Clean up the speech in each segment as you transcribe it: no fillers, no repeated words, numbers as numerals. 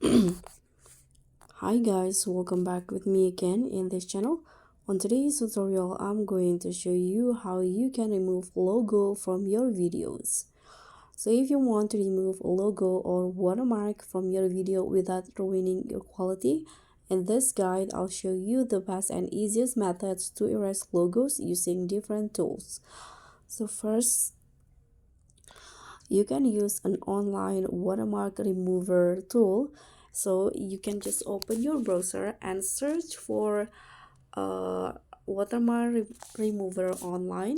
Hi guys, welcome back with me again in this channel. On today's tutorial, I'm going to show you how you can remove logo from your videos. So if you want to remove a logo or watermark from your video without ruining your quality, in this guide, I'll show you the best and easiest methods to erase logos using different tools. So first, you can use an online watermark remover tool. So you can just open your browser and search for uh, watermark remover online.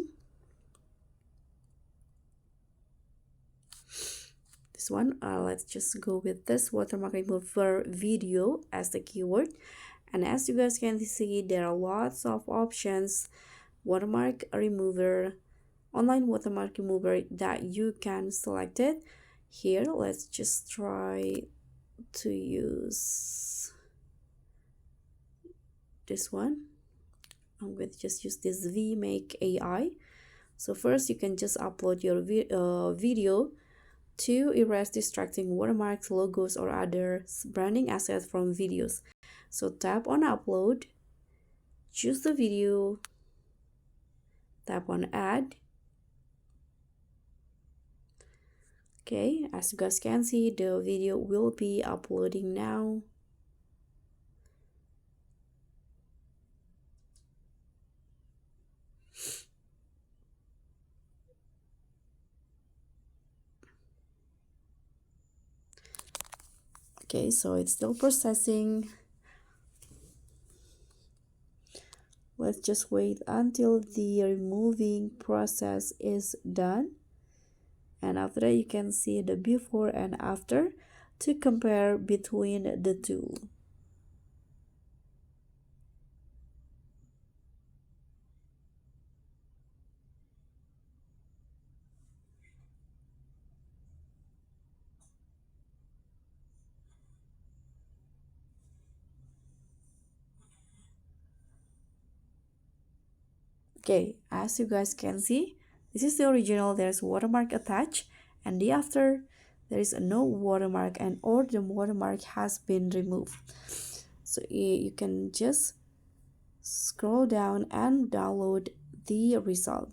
This one, let's just go with this watermark remover video as the keyword. And as you guys can see, there are lots of options. Watermark remover, online watermark remover that you can select it. Here, let's just try to use this one. I'm going to just use this vmake AI. So first you can just upload your video to erase distracting watermarks, logos, or other branding assets from videos. So tap on upload, choose the video, tap on add. Okay, as you guys can see, the video will be uploading now. Okay, so it's still processing. Let's just wait until the removing process is done. And after that, you can see the before and after to compare between the two. Okay, as you guys can see, this is the original. There's watermark attached, and the after there is no watermark, and or the watermark has been removed. So you can just scroll down and download the result.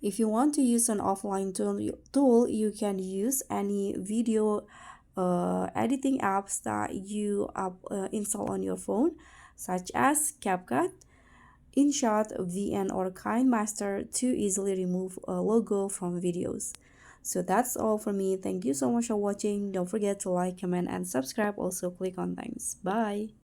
If you want to use an offline tool, you can use any video editing apps that you install on your phone, such as CapCut, InShot, VN, or KineMaster to easily remove a logo from videos. So that's all for me. Thank you so much for watching. Don't forget to like, comment, and subscribe. Also click on thanks. Bye.